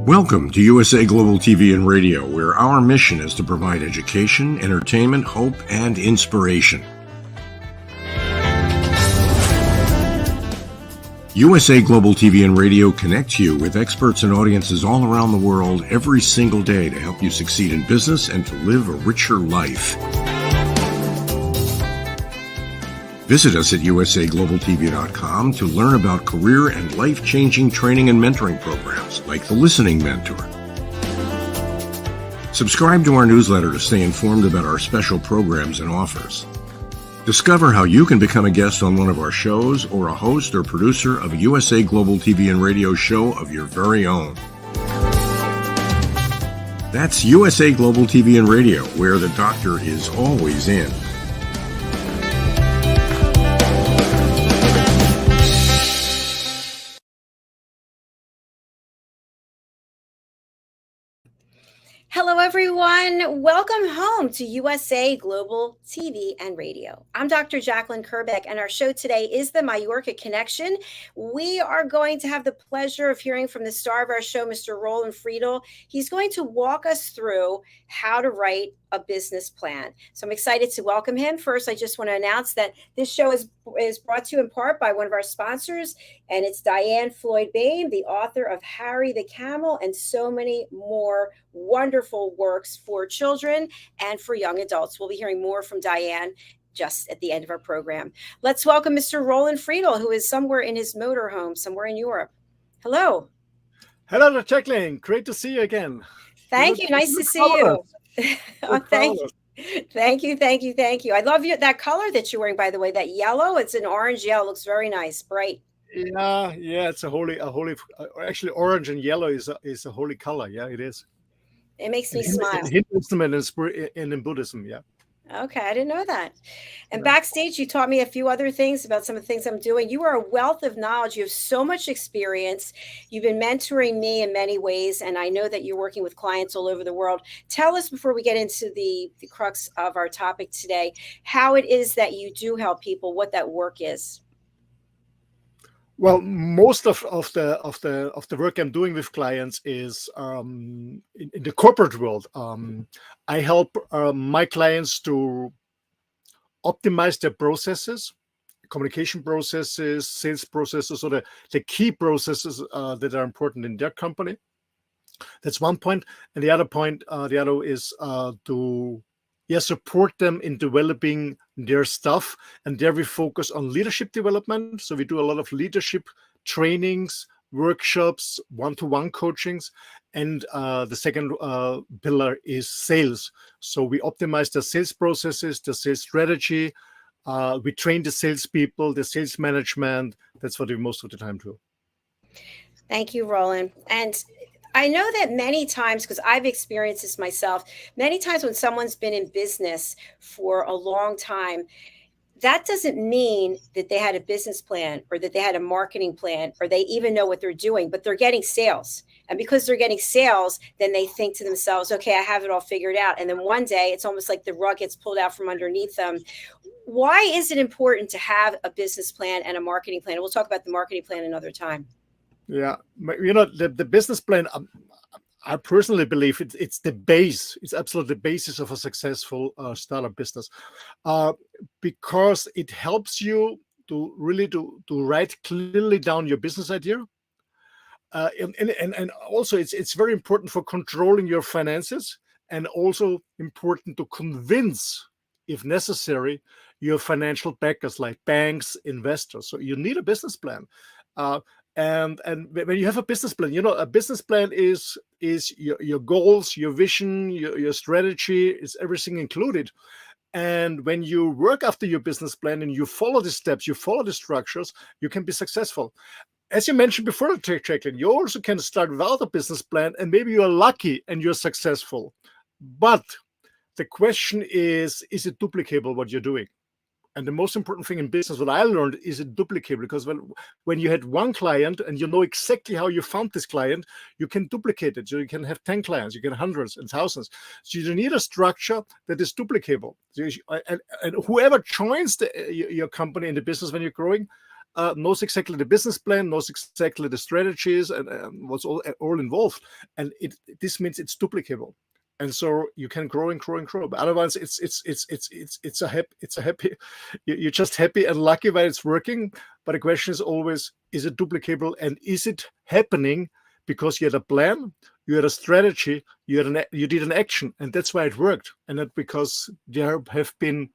Welcome to USA Global TV and Radio, where our mission is to provide education, entertainment, hope, and inspiration. USA Global TV and Radio connects you with experts and audiences all around the world every single day to help you succeed in business and to live a richer life. Visit us at usaglobaltv.com to learn about career and life-changing training and mentoring programs like the Listening Mentor. Subscribe to our newsletter to stay informed about our special programs and offers. Discover how you can become a guest on one of our shows or a host or producer of a USA Global TV and Radio show of your very own. That's USA Global TV and Radio, where the doctor is always in. Hello, everyone. Welcome home to USA Global TV and Radio. I'm Dr. JACALYN Kerbeck, and our show today is the MALLORCA Connection. We are going to have the pleasure of hearing from the star of our show, Mr. Roland Friedl. He's going to walk us through how to write a business plan. So I'm excited to welcome him. First, I just want to announce that this show is brought to you in part by one of our sponsors, and it's Diane Floyd Bain, the author of Harry the Camel and so many more wonderful works for children and for young adults. We'll be hearing more from Diane just at the end of our program. Let's welcome Mr. Roland Friedl, who is somewhere in his motorhome, somewhere in Europe. Hello. Hello, Dr. JACALYN. Great to see you again. Thank you. Nice to see you. Oh, thank you. Thank you. I love that color that you're wearing, by the way, that yellow. It's an orange yellow. Looks very nice, bright. Yeah, it's a holy, actually orange and yellow is a holy color. Yeah, it is. It makes me smile. In Hinduism and in Buddhism, yeah. Okay, I didn't know that. And backstage, you taught me a few other things about some of the things I'm doing. You are a wealth of knowledge. You have so much experience. You've been mentoring me in many ways, and I know that you're working with clients all over the world. Tell us, before we get into the crux of our topic today, how it is that you do help people, what that work is. Well, most of the work I'm doing with clients is in the corporate world. I help my clients to optimize their processes, communication processes, sales processes, or the key processes that are important in their company. That's one point. And the other point, is to support them in developing their stuff. And there we focus on leadership development. So we do a lot of leadership trainings, workshops, one-to-one coachings. And the second pillar is sales. So we optimize the sales processes, the sales strategy. We train the salespeople, the sales management. That's what we most of the time do. Thank you, Roland. And I know that many times, because I've experienced this myself, many times when someone's been in business for a long time, that doesn't mean that they had a business plan or that they had a marketing plan or they even know what they're doing, but they're getting sales. And because they're getting sales, then they think to themselves, okay, I have it all figured out. And then one day it's almost like the rug gets pulled out from underneath them. Why is it important to have a business plan and a marketing plan? And we'll talk about the marketing plan another time. Yeah, the business plan, I personally believe it's the base. It's absolutely the basis of a successful startup business, because it helps you to really to write clearly down your business idea. And also it's very important for controlling your finances, and also important to convince, if necessary, your financial backers like banks, investors. So you need a business plan. And when you have a business plan, a business plan is your goals, your vision, your strategy, is everything included. And when you work after your business plan and you follow the steps, you follow the structures, you can be successful. As you mentioned before, JACALYN, you also can start without a business plan, and maybe you're lucky and you're successful. But the question is it duplicable what you're doing? And the most important thing in business, what I learned, is it duplicable, because when you had one client and you know exactly how you found this client, you can duplicate it. So you can have 10 clients, you get hundreds and thousands. So you need a structure that is duplicable. So and whoever joins your company in the business when you're growing, knows exactly the business plan, knows exactly the strategies, and what's all involved. And this means it's duplicable, and so you can grow and grow and grow. But otherwise, it's a happy. You're just happy and lucky that it's working. But the question is always: is it duplicable, and is it happening because you had a plan, you had a strategy, you did an action, and that's why it worked, and not because there have been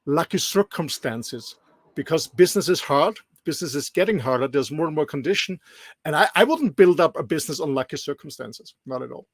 lucky circumstances. Because business is hard, business is getting harder, there's more and more condition, and I wouldn't build up a business on lucky circumstances, not at all.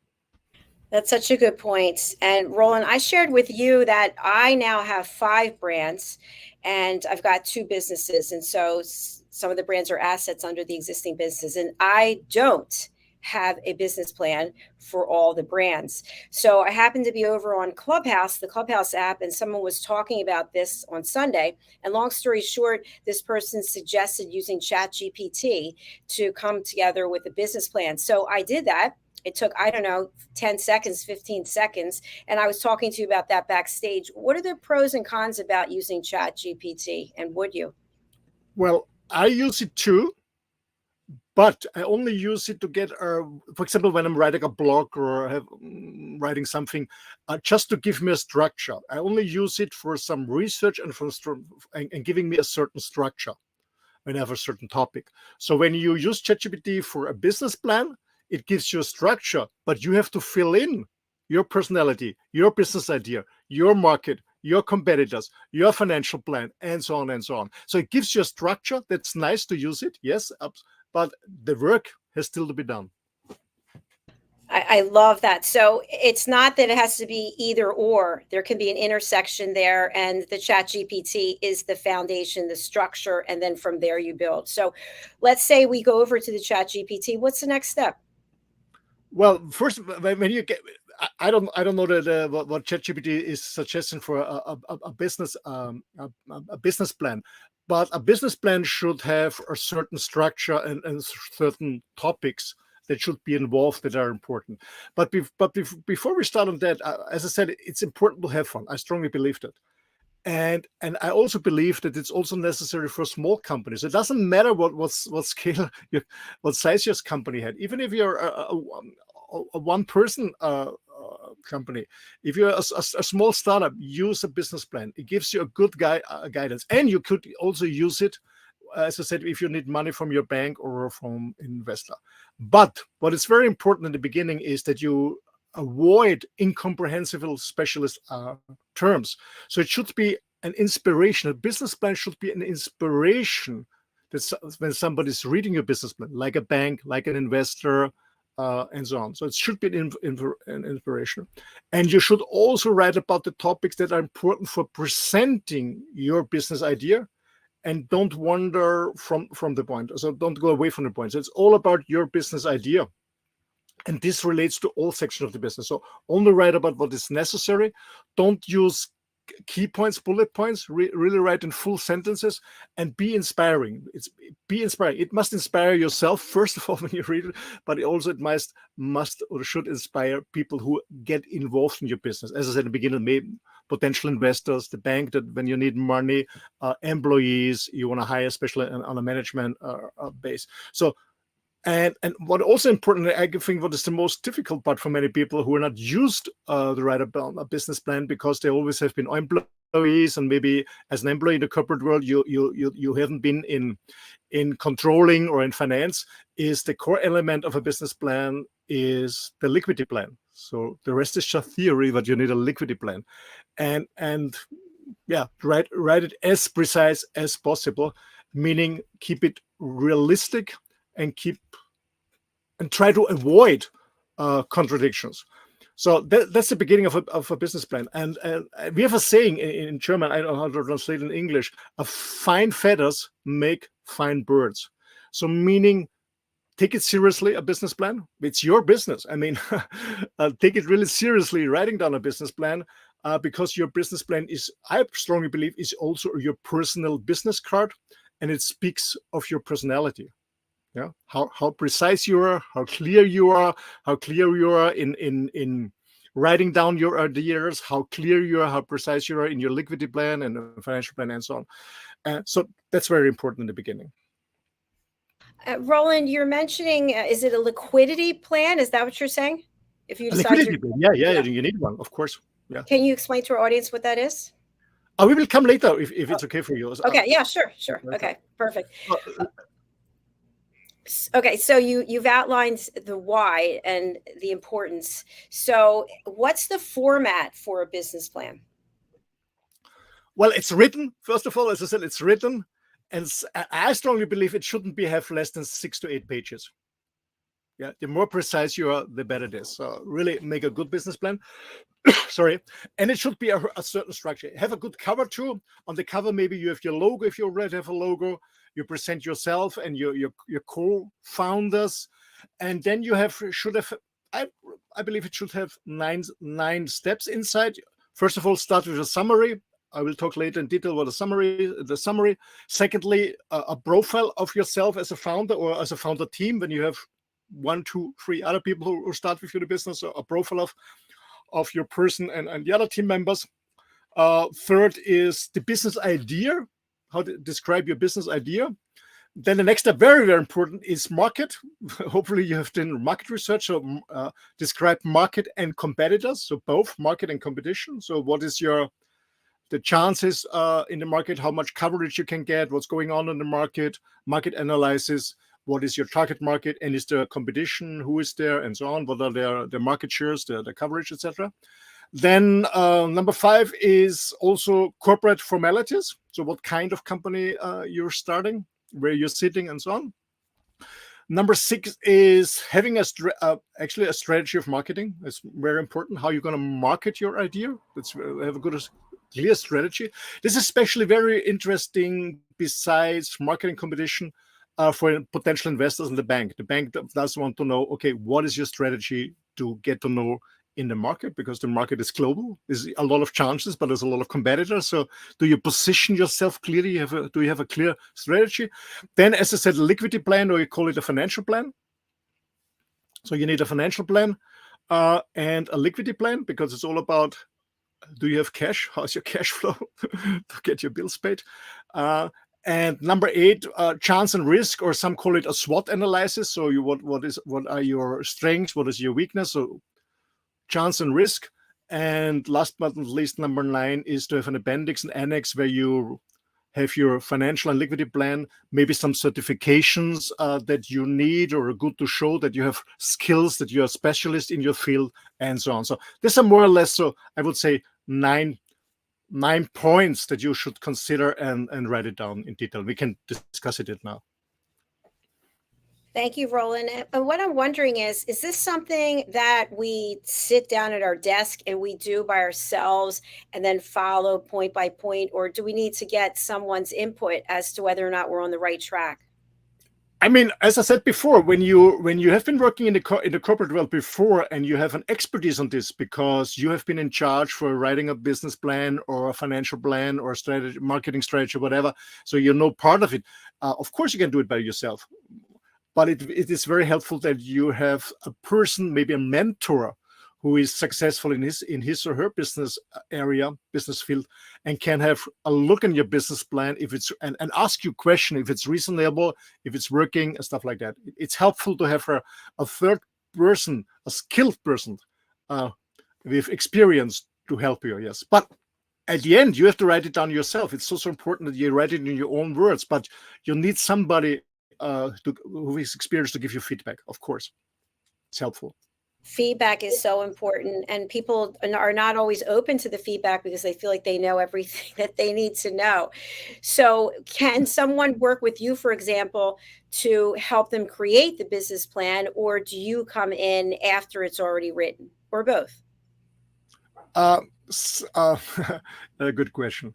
That's such a good point. And Roland, I shared with you that I now have 5 brands and I've got 2 businesses. And so some of the brands are assets under the existing business. And I don't have a business plan for all the brands. So I happened to be over on Clubhouse, the Clubhouse app, and someone was talking about this on Sunday. And long story short, this person suggested using ChatGPT to come together with a business plan. So I did that. It took, I don't know, 10 seconds, 15 seconds. And I was talking to you about that backstage. What are the pros and cons about using ChatGPT? And would you? Well, I use it too, but I only use it to get, for example, when I'm writing a blog or writing something, just to give me a structure. I only use it for some research and giving me a certain structure when I have a certain topic. So when you use ChatGPT for a business plan, it gives you a structure, but you have to fill in your personality, your business idea, your market, your competitors, your financial plan, and so on and so on. So it gives you a structure that's nice to use it, yes, but the work has still to be done. I love that. So it's not that it has to be either or. There can be an intersection there, and the ChatGPT is the foundation, the structure, and then from there you build. So let's say we go over to the ChatGPT. What's the next step? Well, first, when you get, I don't know what ChatGPT is suggesting for a business plan, but a business plan should have a certain structure and certain topics that should be involved that are important. But before we start on that, as I said, it's important to have fun. I strongly believe that. And I also believe that it's also necessary for small companies. It doesn't matter what scale, what size your company had. Even if you're a one-person company, if you're a small startup, use a business plan. It gives you a good guidance, and you could also use it, as I said, if you need money from your bank or from investor. But what is very important in the beginning is that you avoid incomprehensible specialist terms. So it should be an inspiration. A business plan should be an inspiration that when somebody's reading your business plan, like a bank, like an investor, and so on. So it should be an inspiration. And you should also write about the topics that are important for presenting your business idea, and don't wander from the point. So don't go away from the point. So it's all about your business idea. And this relates to all sections of the business. So only write about what is necessary. Don't use key points, bullet points. Really write in full sentences and be inspiring. Be inspiring. It must inspire yourself first of all when you read it, but also it must or should inspire people who get involved in your business. As I said in the beginning, maybe potential investors, the bank that when you need money, employees you want to hire, especially on a management base. So. And what also important, I think what is the most difficult part for many people who are not used to write a business plan, because they always have been employees, and maybe as an employee in the corporate world, you haven't been in controlling or in finance, is the core element of a business plan is the liquidity plan. So the rest is just theory, but you need a liquidity plan. And yeah, write it as precise as possible, meaning keep it realistic and try to avoid contradictions. So that's the beginning of a business plan. And we have a saying in German, I don't know how to translate in English, fine feathers make fine birds. So meaning, take it seriously, a business plan. It's your business. I mean, take it really seriously, writing down a business plan, because your business plan is, I strongly believe, is also your personal business card, and it speaks of your personality. Yeah, how precise you are, how clear you are, in writing down your ideas, how clear you are, how precise you are in your liquidity plan and financial plan, and so on. So that's very important in the beginning. Roland, you're mentioning, is it a liquidity plan? Is that what you're saying? If you A decide liquidity to, plan, yeah, you need one, of course. Yeah. can you explain to our audience what that is? We will come later if it's okay for you. Okay, yeah, sure. Okay, perfect. Okay, so you've outlined the why and the importance. So what's the format for a business plan? Well, it's written, first of all, as I said, it's written. And I strongly believe it shouldn't have less than 6 to 8 pages. Yeah, the more precise you are, the better it is. So really make a good business plan. Sorry. And it should be a certain structure. Have a good cover too. On the cover, maybe you have your logo. If you already have a logo, you present yourself and your co-founders. And then you should have, I believe it should have nine steps inside. First of all, start with a summary. I will talk later in detail what the summary. Secondly, a profile of yourself as a founder or as a founder team. When you have 1, 2, 3 other people who start with you in the business, a profile of your person and the other team members. Third is the business idea, how to describe your business idea. Then the next step, very, very important, is market. Hopefully you have done market research, so describe market and competitors, so both market and competition. So what is the chances in the market, how much coverage you can get, what's going on in the market analysis, what is your target market, and is there competition, who is there, and so on, what are their market shares, their coverage, etc. Then number 5 is also corporate formalities. So what kind of company you're starting, where you're sitting, and so on. Number 6 is having actually a strategy of marketing. It's very important how you're going to market your idea. Let's have a good clear strategy. This is especially very interesting besides marketing competition for potential investors in the bank. The bank does want to know, okay, what is your strategy to get to know in the market, because the market is global. There's a lot of chances, but there's a lot of competitors. So do you position yourself clearly? Do you have a clear strategy? Then, as I said, a liquidity plan, or you call it a financial plan. So you need a financial plan and a liquidity plan, because it's all about, do you have cash? How's your cash flow to get your bills paid? And number 8, chance and risk, or some call it a SWOT analysis. So what are your strengths? What is your weakness? So chance and risk. And last but not least, number 9 is to have an appendix, an annex, where you have your financial and liquidity plan, maybe some certifications that you need or are good to show that you have skills, that you're a specialist in your field, and so on. So these are more or less, so I would say 9 points that you should consider and write it down in detail. We can discuss it now. Thank you, Roland. And what I'm wondering is this something that we sit down at our desk and we do by ourselves and then follow point by point, or do we need to get someone's input as to whether or not we're on the right track? I mean, as I said before, when you have been working in the corporate world before, and you have an expertise on this because you have been in charge for writing a business plan or a financial plan or a strategy, marketing strategy, whatever, so you know part of it, of course you can do it by yourself. But it is very helpful that you have a person, maybe a mentor, who is successful in his or her business area, business field, and can have a look in your business plan if it's and ask you question if it's reasonable, if it's working, and stuff like that. It's helpful to have a third person, a skilled person with experience to help you. Yes, but at the end you have to write it down yourself. It's so important that you write it in your own words, but you need somebody who is experienced to give you feedback. Of course, it's helpful. Feedback is so important, and people are not always open to the feedback because they feel like they know everything that they need to know. So can someone work with you, for example, to help them create the business plan, or do you come in after it's already written, or both? A good question.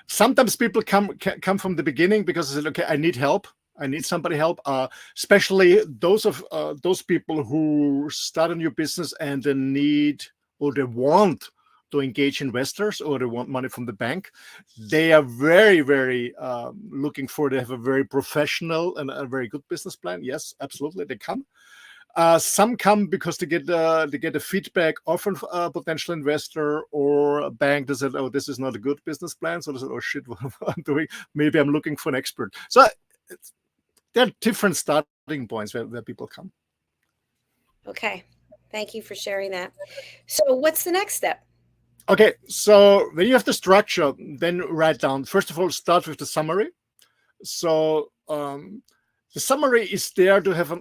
Sometimes people come from the beginning because they say, okay, I need help. I need somebody help, especially those people who start a new business and they need or they want to engage investors, or they want money from the bank. They are very, very looking for, they have a very professional and a very good business plan. Yes, absolutely, they come. Some come because they get a feedback of a potential investor or a bank that said, "Oh, this is not a good business plan." So they said, "Oh shit, what am I doing? Maybe I'm looking for an expert." So there are different starting points where people come. Okay, thank you for sharing that. So, what's the next step? Okay, so when you have the structure, then write down. First of all, start with the summary. So the summary is there to have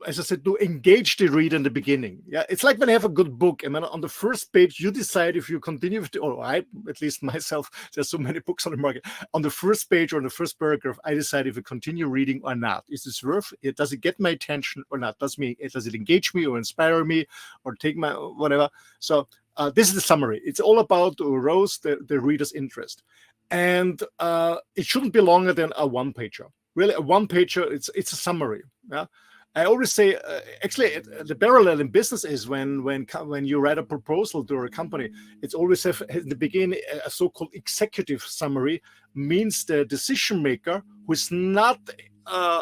as I said, to engage the reader in the beginning. Yeah, it's like when I have a good book, and then on the first page you decide if you continue with or I, at least myself, there's so many books on the market. On the first page or on the first paragraph, I decide if I continue reading or not. Is this worth it? Does it get my attention or not? Does it engage me or inspire me or take my whatever? So this is the summary. It's all about to arouse the reader's interest. And it shouldn't be longer than a one-pager. Really, a one-pager, it's a summary. Yeah, I always say, actually, the parallel in business is when you write a proposal to a company, it's always have in the beginning a so-called executive summary, means the decision maker who is not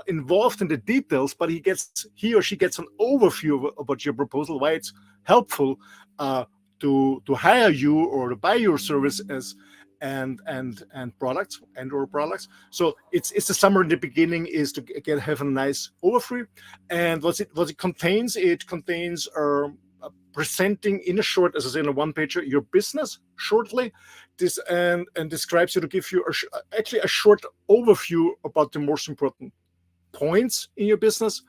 involved in the details, but he or she gets an overview about your proposal, why it's helpful to hire you or to buy your service and products or products. So it's a summary in the beginning is to have a nice overview. And what it contains, presenting in a short, as I say, in a one pager, your business shortly, this and describes you to give you actually a short overview about the most important points in your business.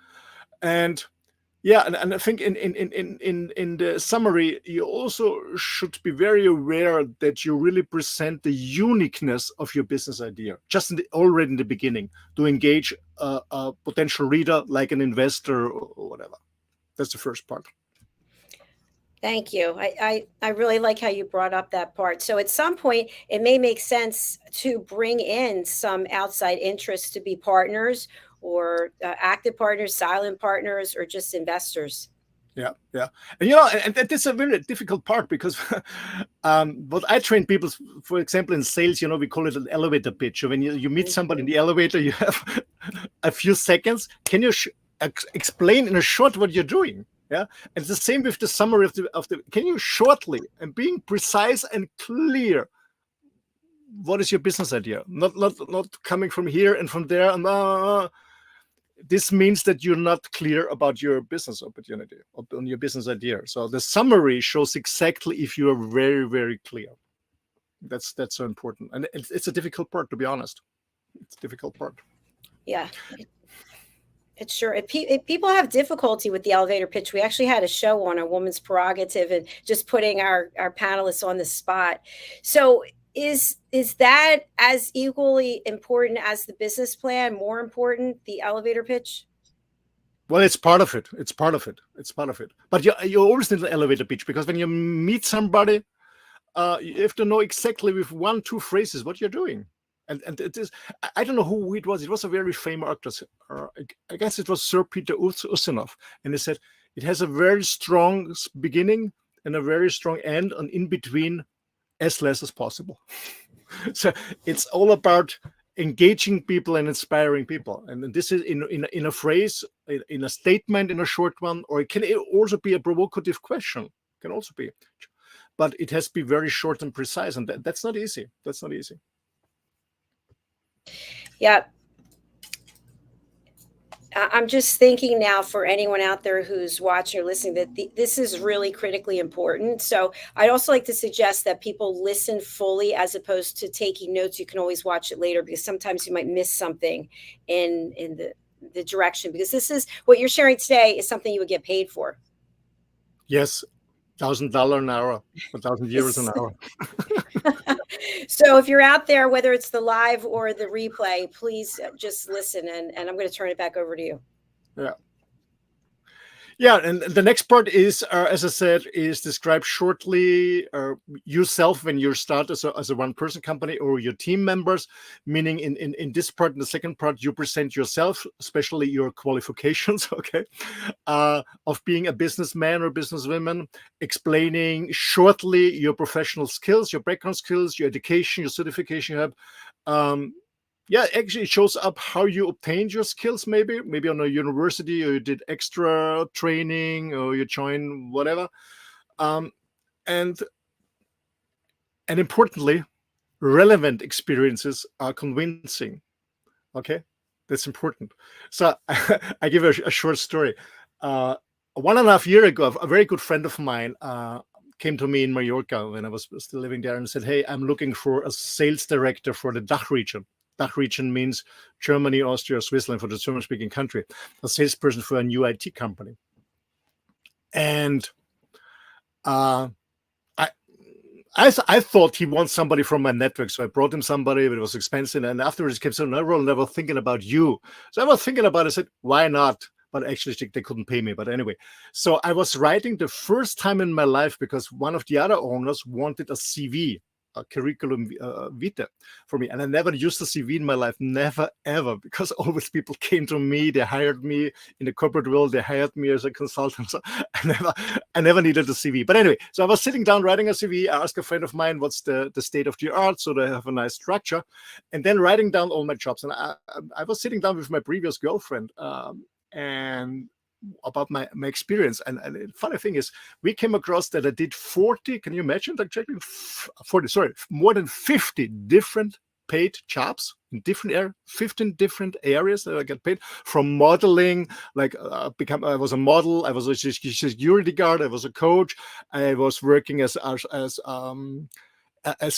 And yeah, and I think in the summary, you also should be very aware that you really present the uniqueness of your business idea, just already in the beginning, to engage a potential reader, like an investor or whatever. That's the first part. Thank you. I really like how you brought up that part. So at some point, it may make sense to bring in some outside interests to be partners or active partners, silent partners, or just investors. Yeah. And and that's a very difficult part because what I train people, for example, in sales, we call it an elevator pitch. So when you meet somebody in the elevator, you have a few seconds. Can you explain in a short what you're doing? Yeah, and the same with the summary of the. Can you shortly and being precise and clear? What is your business idea? Not coming from here and from there and. This means that you're not clear about your business opportunity, on your business idea. So the summary shows exactly if you are very, very clear. That's so important, and it's a difficult part, to be honest. It's a difficult part. Yeah. It's sure. If people have difficulty with the elevator pitch, we actually had a show on a woman's prerogative and just putting our panelists on the spot. So is that as equally important as the business plan? More important, the elevator pitch? Well, it's part of it. It's part of it. But you always need an elevator pitch, because when you meet somebody, you have to know exactly with 1-2 phrases what you're doing. And it is, I don't know who it was. It was a very famous actor. I guess it was Sir Peter Ustinov. And he said, it has a very strong beginning and a very strong end, and in between, as less as possible. So it's all about engaging people and inspiring people. And this is in a phrase, in a statement, in a short one, or it can also be a provocative question. It can also be. But it has to be very short and precise. And that's not easy. That's not easy. Yeah. I'm just thinking now, for anyone out there who's watching or listening, that this is really critically important. So I'd also like to suggest that people listen fully as opposed to taking notes. You can always watch it later, because sometimes you might miss something in the direction, because this is what you're sharing today is something you would get paid for. Yes. $1,000 an hour, 1,000 euros an hour. So if you're out there, whether it's the live or the replay, please just listen, and I'm going to turn it back over to you. Yeah, and the next part is, as I said, is describe shortly yourself when you start as a one-person company, or your team members. Meaning, in this part, in the second part, you present yourself, especially your qualifications, okay, of being a businessman or businesswoman, explaining shortly your professional skills, your background skills, your education, your certification you have. yeah, actually it shows up how you obtained your skills, maybe on a university, or you did extra training, or you joined whatever. And importantly, relevant experiences are convincing. Okay, that's important. So I give a short story. 1.5 years ago, a very good friend of mine came to me in Mallorca when I was still living there and said, "Hey, I'm looking for a sales director for the DACH region." DACH region means Germany, Austria, Switzerland, for the German-speaking country. A salesperson for a new IT company. And I thought he wants somebody from my network, so I brought him somebody, but it was expensive. And afterwards, he kept saying, "No, Roland, I was thinking about you." So I was thinking about it. I said, "Why not?" But actually, they couldn't pay me. But anyway, so I was writing the first time in my life because one of the other owners wanted a CV, a curriculum vitae for me. And I never used a CV in my life, never, ever, because always people came to me. They hired me in the corporate world. They hired me as a consultant. So I never needed a CV. But anyway, so I was sitting down writing a CV. I asked a friend of mine, what's the state of the art, so they have a nice structure, and then writing down all my jobs. And I was sitting down with my previous girlfriend, and about my experience. And the funny thing is, we came across that I did 40, can you imagine that, Jacqueline? 40, sorry, more than 50 different paid jobs in different areas, 15 different areas that I get paid, from modeling, like I was a model, I was a security guard, I was a coach, I was working as a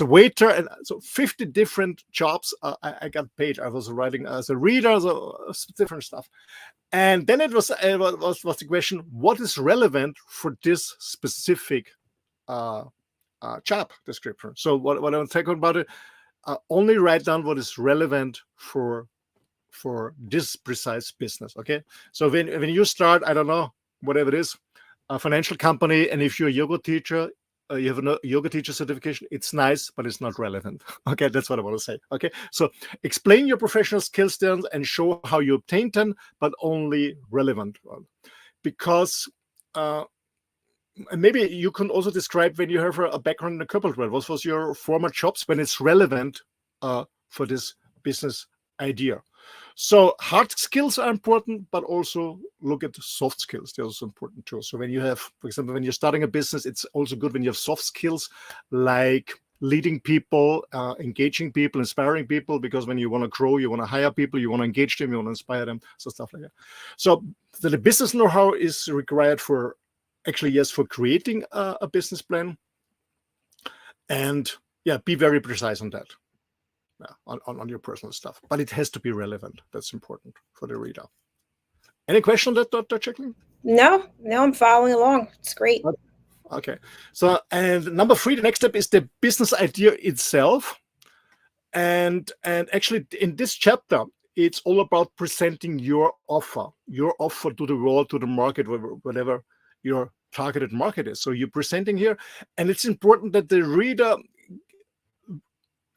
waiter, and so 50 different jobs I got paid. I was writing as a reader, so different stuff. And then it was the question, what is relevant for this specific job description? So what I'm talking about it, only write down what is relevant for this precise business. Okay, so when you start, I don't know, whatever it is, a financial company, and if you're a yoga teacher, you have a yoga teacher certification, it's nice, but it's not relevant. Okay, that's what I want to say. Okay, so explain your professional skills then and show how you obtained them, but only relevant one. Because maybe you can also describe when you have a background in the corporate world. What was your former jobs when it's relevant for this business idea? So hard skills are important, but also look at soft skills. They're also important too. So when you have, for example, when you're starting a business, it's also good when you have soft skills like leading people, engaging people, inspiring people, because when you want to grow, you want to hire people, you want to engage them, you want to inspire them, so stuff like that. So the business know-how is required for, actually, yes, for creating a business plan. And yeah, be very precise on that. On your personal stuff, but it has to be relevant. That's important for the reader. Any question on that, Dr. Jacqueline? No, I'm following along. It's great. Okay. So, and number 3, the next step is the business idea itself. And actually, in this chapter, it's all about presenting your offer to the world, to the market, whatever your targeted market is. So you're presenting here, and it's important that the reader,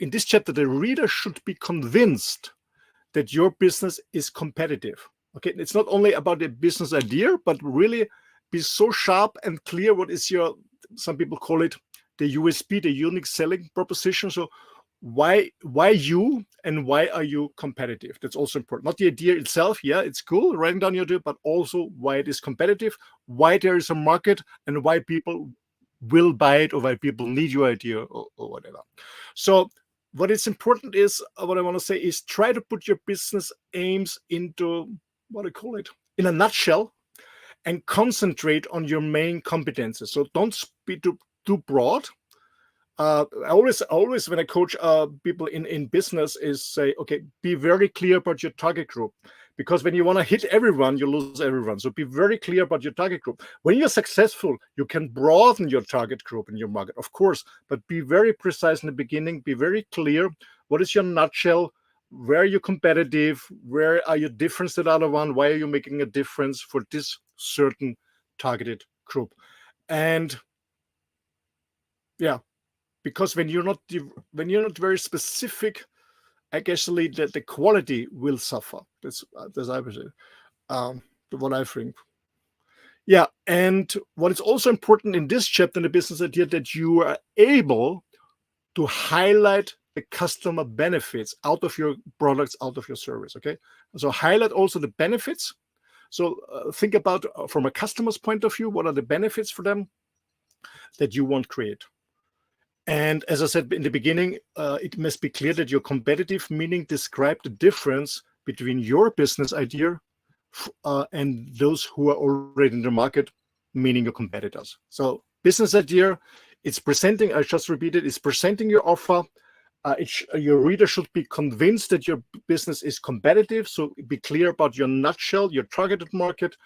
in this chapter, the reader should be convinced that your business is competitive. Okay, it's not only about the business idea, but really be so sharp and clear what is your, some people call it the USP, the unique selling proposition. So why you, and why are you competitive? That's also important. Not the idea itself, yeah, it's cool, writing down your idea, but also why it is competitive, why there is a market, and why people will buy it, or why people need your idea, or whatever. So what is important is, what I want to say is, try to put your business aims into, what I call it, in a nutshell, and concentrate on your main competences. So don't be too broad. I always when I coach people in business is say, okay, be very clear about your target group, because when you want to hit everyone, you lose everyone. So be very clear about your target group. When you're successful, you can broaden your target group in your market, of course, but be very precise in the beginning. Be very clear. What is your nutshell? Where are you competitive? Where are you different than the other one? Why are you making a difference for this certain targeted group? And yeah, because when you're not very specific, I guess the quality will suffer. That's I would say, what I think. Yeah, and what is also important in this chapter in the business idea, that you are able to highlight the customer benefits out of your products, out of your service. Okay, so highlight also the benefits. So think about from a customer's point of view, what are the benefits for them that you want to create. And as I said in the beginning, it must be clear that you're competitive, meaning describe the difference between your business idea and those who are already in the market, meaning your competitors. So business idea, it's presenting, I just repeated, it's presenting your offer. Your reader should be convinced that your business is competitive. So be clear about your nutshell, your targeted market.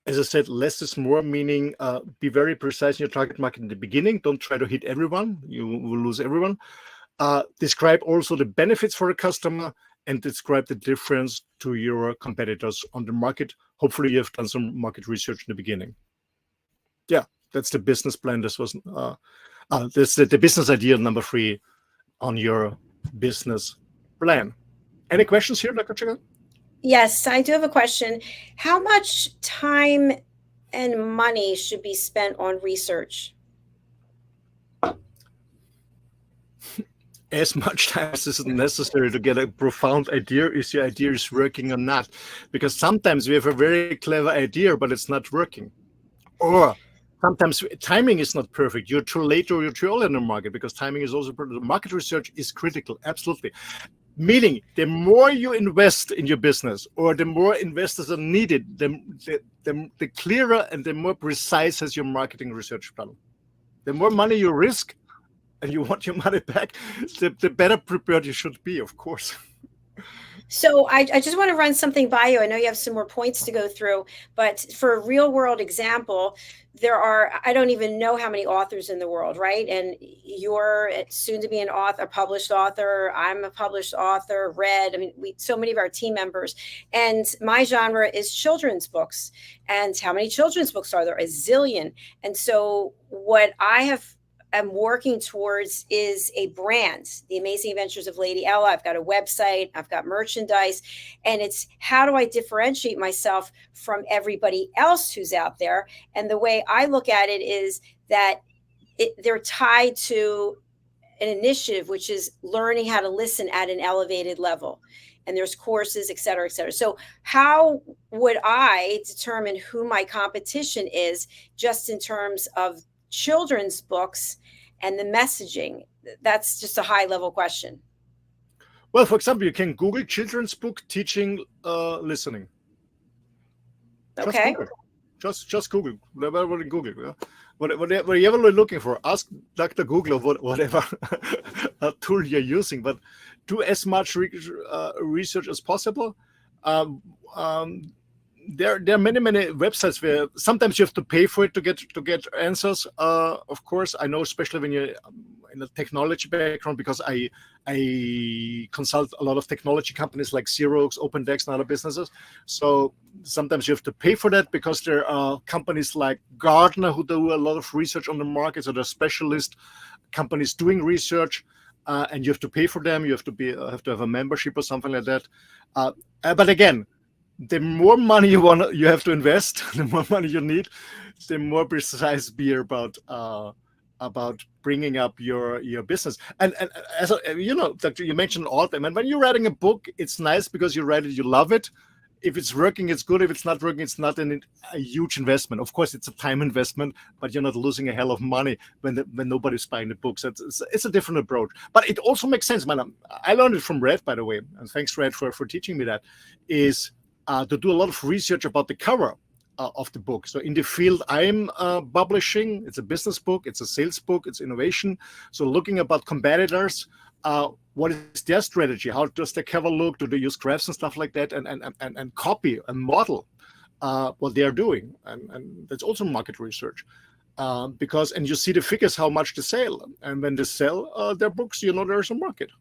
As I said, less is more, meaning be very precise in your target market in the beginning. Don't try to hit everyone. You will lose everyone. Describe also the benefits for a customer and describe the difference to your competitors on the market. Hopefully you have done some market research in the beginning. Yeah, that's the business plan. This was this the business idea number 3 on your business plan. Any questions here, Dr. Chika? Yes, I do have a question. How much time and money should be spent on research? As much time as is necessary to get a profound idea if your idea is working or not. Because sometimes we have a very clever idea, but it's not working. Or sometimes timing is not perfect. You're too late or you're too early in the market, because timing is also the market research is critical. Absolutely. Meaning, the more you invest in your business, or the more investors are needed, the clearer and the more precise is your marketing research plan. The more money you risk, and you want your money back, the better prepared you should be, of course. So I just want to run something by you. I know you have some more points to go through, but for a real world example, there are, I don't even know how many authors in the world, right? And you're soon to be an author, a published author. I'm a published author, read. I mean, so many of our team members, and my genre is children's books. And how many children's books are there? A zillion. And so what I'm working towards is a brand, The Amazing Adventures of Lady Ella. I've got a website, I've got merchandise, and it's how do I differentiate myself from everybody else who's out there? And the way I look at it is that they're tied to an initiative, which is learning how to listen at an elevated level. And there's courses, et cetera, et cetera. So how would I determine who my competition is just in terms of children's books and the messaging? That's just a high level question. Well, for example, you can Google children's book teaching listening. Okay. Just Google. Whatever in Google. Yeah? Whatever you're looking for, ask Dr. Google or whatever tool you're using, but do as much research as possible. There are many websites where sometimes you have to pay for it to get answers. Of course, I know, especially when you're in a technology background, because I consult a lot of technology companies like Xerox, OpenDex, and other businesses. So sometimes you have to pay for that, because there are companies like Gartner who do a lot of research on the market. So they're specialist companies doing research, and you have to pay for them. You have to have a membership or something like that. But again, the more money you have to invest, the more money you need, the more precise be about bringing up your business. And as you know, you mentioned author, and when you're writing a book, it's nice because you write it, you love it. If it's working, it's good. If it's not working, it's not a huge investment. Of course, it's a time investment, but you're not losing a hell of money when nobody's buying the books. It's a different approach. But it also makes sense, man. I learned it from Red, by the way, and thanks, Red, for teaching me that, is to do a lot of research about the cover of the book. So in the field I'm publishing, it's a business book, it's a sales book, it's innovation. So looking about competitors, what is their strategy? How does their cover look? Do they use graphs and stuff like that? And copy and model what they are doing. And that's also market research. And you see the figures, how much they sell. And when they sell their books, you know there's a market.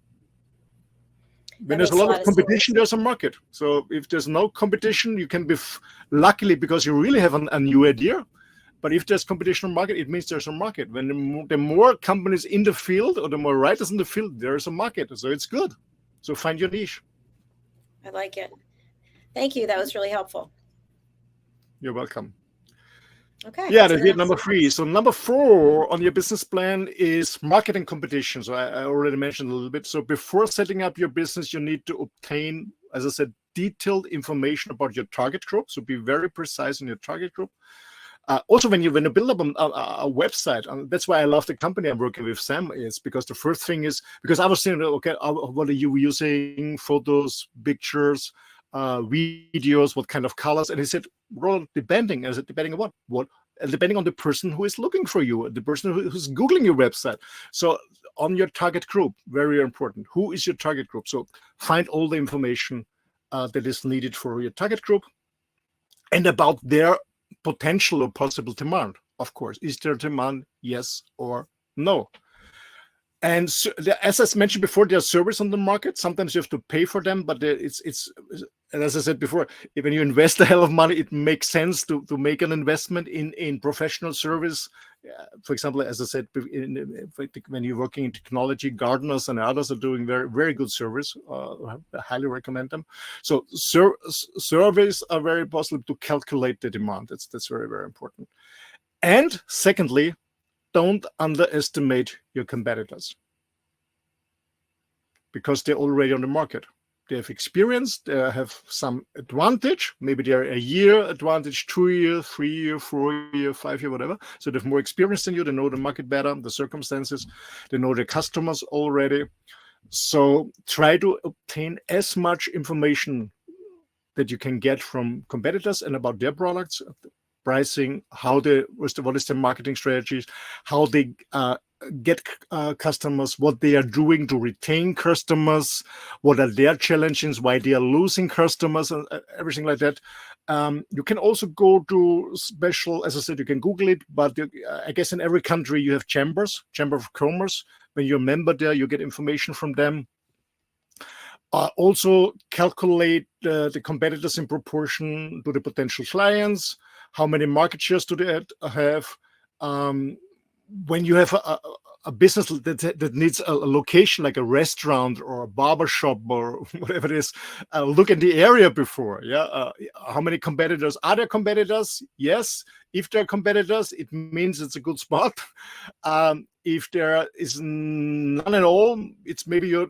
When there's a lot of competition, there's a market. So if there's no competition, you can be luckily, because you really have a new idea. But if there's competition in the market, it means there's a market. When the more companies in the field, or the more writers in the field, there's a market. So it's good. So find your niche. I like it. Thank you. That was really helpful. You're welcome. Okay. Yeah, So that's it, that's number 3. So number 4 on your business plan is marketing competition. So I already mentioned a little bit. So before setting up your business, you need to obtain, as I said, detailed information about your target group. So be very precise in your target group. Also, when you build up a website, that's why I love the company I'm working with, Sam, is because the first thing is, because I was saying, okay, what are you using? Photos, pictures, videos, what kind of colors? And he said, Roland, depending. I said, depending on what? What? Depending on the person who is looking for you, the person who's Googling your website. So on your target group, very important. Who is your target group? So find all the information that is needed for your target group and about their potential or possible demand. Of course, is there demand? Yes or no? And so, as I mentioned before, there are services on the market. Sometimes you have to pay for them, but it's and as I said before, when you invest a hell of money, it makes sense to make an investment in professional service. For example, as I said, when you're working in technology, gardeners and others are doing very, very good service. I highly recommend them. So surveys are very possible to calculate the demand. That's very, very important. And secondly, don't underestimate your competitors because they're already on the market. They have experience, they have some advantage. Maybe they're a year advantage, 2 year, 3 year, 4 year, 5 year, whatever. So they have more experience than you. They know the market better, the circumstances. They know the customers already. So try to obtain as much information that you can get from competitors and about their products, pricing, what is their marketing strategies, how they get customers, what they are doing to retain customers, what are their challenges, why they are losing customers, and everything like that. You can also go to special, as I said, you can Google it, but I guess in every country you have Chamber of Commerce. When you're a member there, you get information from them. Also calculate the competitors in proportion to the potential clients. How many market shares do they have? When you have a business that needs a location like a restaurant or a barber shop or whatever it is, look in the area before. How many competitors? Are there competitors? Yes. If there are competitors, it means it's a good spot. If there is none at all, it's maybe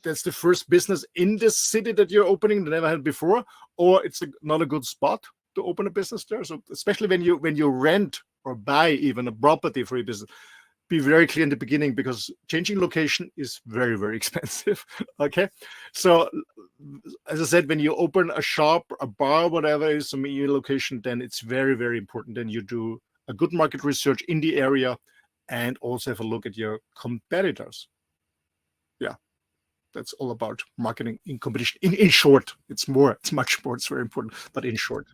that's the first business in this city that you're opening that never had before, or it's not a good spot to open a business there. So especially when you rent or buy even a property for your business, be very clear in the beginning because changing location is very, very expensive. Okay. So as I said, when you open a shop, a bar, whatever is your location, then it's very, very important. Then you do a good market research in the area and also have a look at your competitors. Yeah. That's all about marketing in competition. In short, it's much more. It's very important, but in short.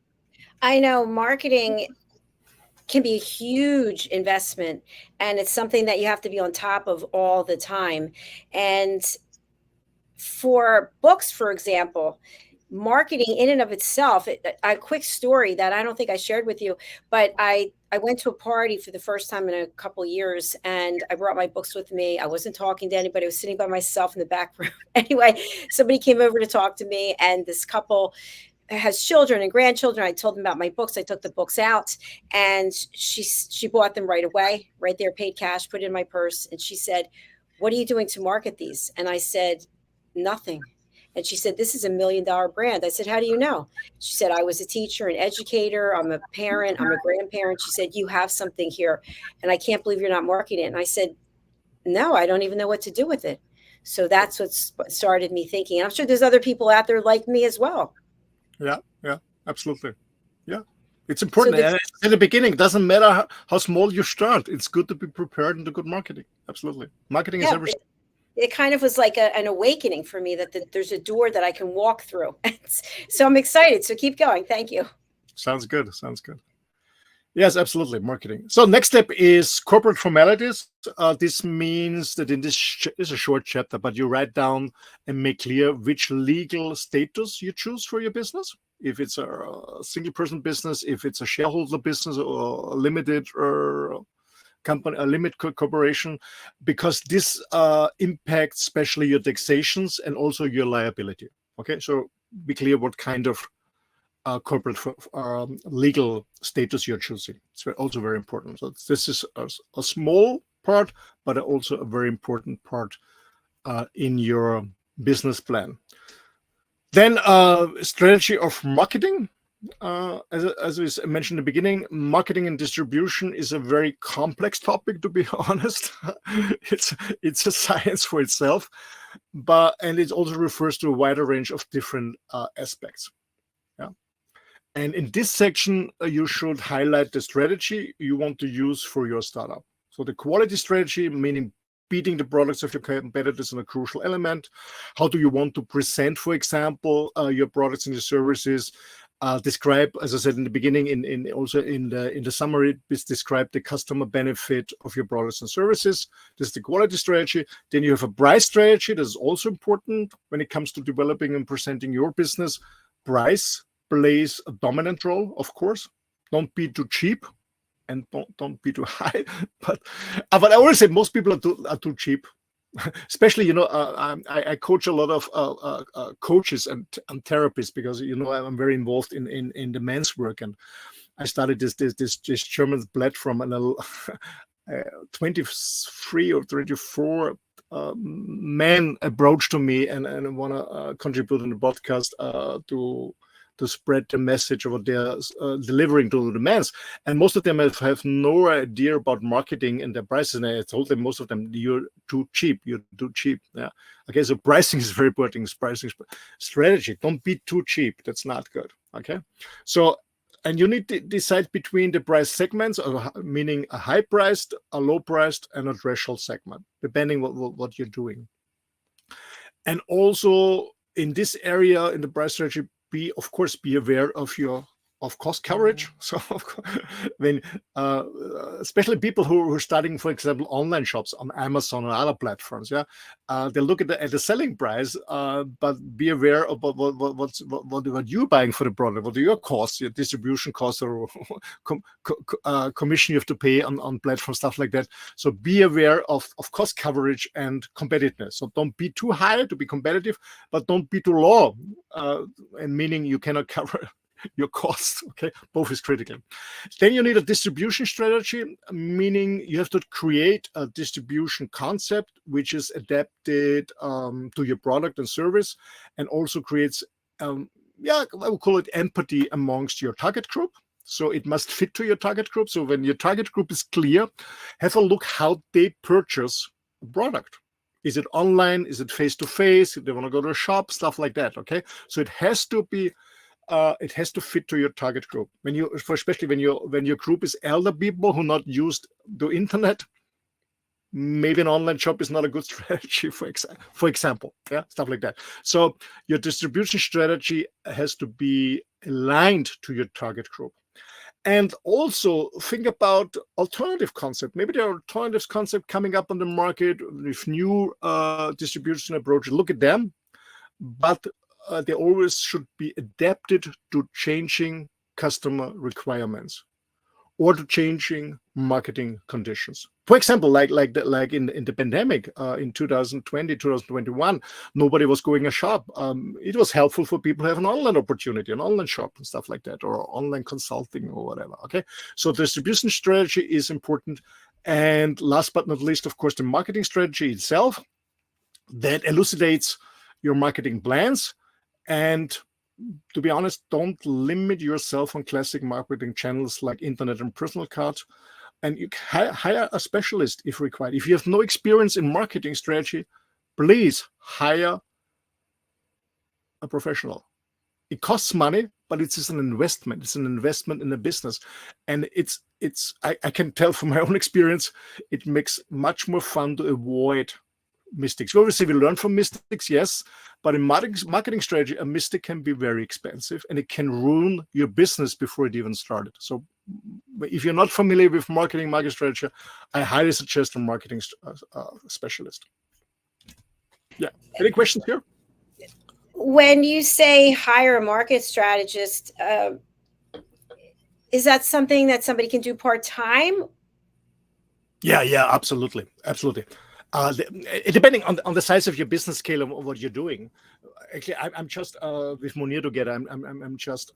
I know marketing can be a huge investment, and it's something that you have to be on top of all the time. And for books, for example, marketing in and of itself, a quick story that I don't think I shared with you, but I went to a party for the first time in a couple of years, and I brought my books with me. I wasn't talking to anybody. I was sitting by myself in the back room. Anyway, somebody came over to talk to me, and this couple has children and grandchildren. I told them about my books. I took the books out, and she bought them right away, right there, paid cash, put it in my purse. And she said, "What are you doing to market these?" And I said, "Nothing." And she said, "This is $1 million brand." I said, "How do you know?" She said, "I was a teacher, an educator. I'm a parent. I'm a grandparent." She said, "You have something here, and I can't believe you're not marketing it." And I said, "No, I don't even know what to do with it." So that's what started me thinking. I'm sure there's other people out there like me as well. Yeah, absolutely. Yeah, it's important. So in the beginning, it doesn't matter how small you start. It's good to be prepared and do good marketing. Absolutely. Marketing is everything. It kind of was like an awakening for me that there's a door that I can walk through. So I'm excited. So keep going. Thank you. Sounds good. Yes, absolutely. Marketing. So next step is corporate formalities. This means that in this is a short chapter, but you write down and make clear which legal status you choose for your business. If it's a single person business, if it's a shareholder business or a limited or company, a limited corporation, because this impacts especially your taxations and also your liability. Okay, so be clear what kind of corporate legal status you're choosing. It's also very important. So this is a small part, but also a very important part in your business plan. Then strategy of marketing. As we mentioned in the beginning, marketing and distribution is a very complex topic, to be honest. It's a science for itself, and it also refers to a wider range of different aspects. Yeah. And in this section, you should highlight the strategy you want to use for your startup. So the quality strategy, meaning beating the products of your competitors, is a crucial element. How do you want to present, for example, your products and your services? Describe, as I said in the beginning, also in the summary, describe the customer benefit of your products and services. This is the quality strategy. Then you have a price strategy. That is also important when it comes to developing and presenting your business. Price plays a dominant role, of course. Don't be too cheap and don't be too high. But I always say most people are too cheap. Especially, I coach a lot of coaches and therapists because I'm very involved in the men's work, and I started this German platform, and 23 or 24 men approached to me and want to contribute in the podcast to spread the message of what they're delivering to the men's. And most of them have no idea about marketing and their prices. And I told them, most of them, you're too cheap. You're too cheap. Yeah. Okay. So pricing is very important. Pricing strategy. Don't be too cheap. That's not good. Okay. So, and you need to decide between the price segments, meaning a high priced, a low priced, and a threshold segment, depending what you're doing. And also in this area, in the price strategy, of course, be aware of cost coverage. So when especially people who are starting, for example, online shops on Amazon or other platforms, they look at the selling price, but be aware of what you're buying for the product, what are your costs, your distribution costs, or commission you have to pay on platforms, stuff like that. So be aware of cost coverage and competitiveness. So don't be too high to be competitive, but don't be too low, and meaning you cannot cover your costs. Okay, both is critical. Then you need a distribution strategy, meaning you have to create a distribution concept which is adapted to your product and service, and also creates I would call it empathy amongst your target group. So it must fit to your target group. So when your target group is clear, have a look how they purchase a product. Is it online? Is it face-to-face? If they want to go to a shop, stuff like that. Okay, so it has to be it has to fit to your target group. Especially when your group is elder people who not used the internet, maybe an online shop is not a good strategy, for example, stuff like that. So your distribution strategy has to be aligned to your target group. And also think about alternative concept. Maybe there are alternative concepts coming up on the market with new distribution approaches. Look at them, but they always should be adapted to changing customer requirements or to changing marketing conditions. For example, like in the pandemic in 2020, 2021, nobody was going to shop. It was helpful for people to have an online opportunity, an online shop and stuff like that, or online consulting or whatever. Okay, so distribution strategy is important. And last but not least, of course, the marketing strategy itself that elucidates your marketing plans. And to be honest, don't limit yourself on classic marketing channels like internet and personal cards. And you hire a specialist if required. If you have no experience in marketing strategy, please hire a professional. It costs money, but it's just an investment. It's an investment in a business. And I can tell from my own experience, it makes much more fun to avoid mistakes. Obviously, we learn from mistakes, yes, but in marketing strategy, a mistake can be very expensive and it can ruin your business before it even started. So if you're not familiar with marketing strategy, I highly suggest a marketing specialist. Yeah. Any questions here? When you say hire a market strategist, is that something that somebody can do part-time? Yeah, absolutely. Depending on the size of your business scale and what you're doing. actually, I'm just with Munir together. I'm just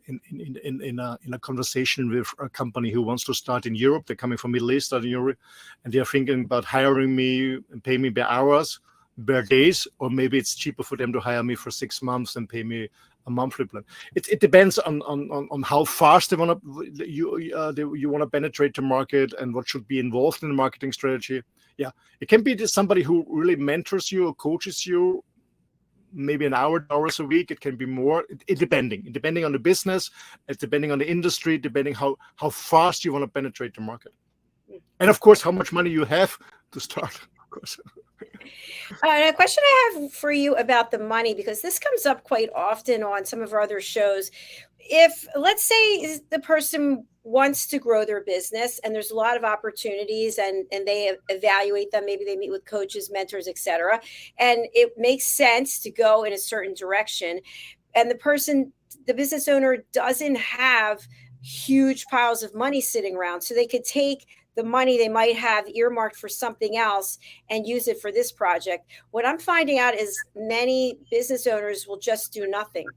in a conversation with a company who wants to start in Europe. They're coming from Middle East, starting in Europe, and they're thinking about hiring me and pay me by hours, per days, or maybe it's cheaper for them to hire me for 6 months and pay me a monthly plan. It depends on how fast they want to you want to penetrate the market and what should be involved in the marketing strategy. Yeah, it can be just somebody who really mentors you or coaches you, maybe an hours a week. It can be more. Depending on the business, it's depending on the industry, depending how fast you want to penetrate the market, and of course how much money you have to start. Of course. And a question I have for you about the money, because this comes up quite often on some of our other shows. If, let's say, the person wants to grow their business and there's a lot of opportunities and they evaluate them, maybe they meet with coaches, mentors, etc., and it makes sense to go in a certain direction, and the business owner doesn't have huge piles of money sitting around, so they could take the money they might have earmarked for something else and use it for this project. What I'm finding out is many business owners will just do nothing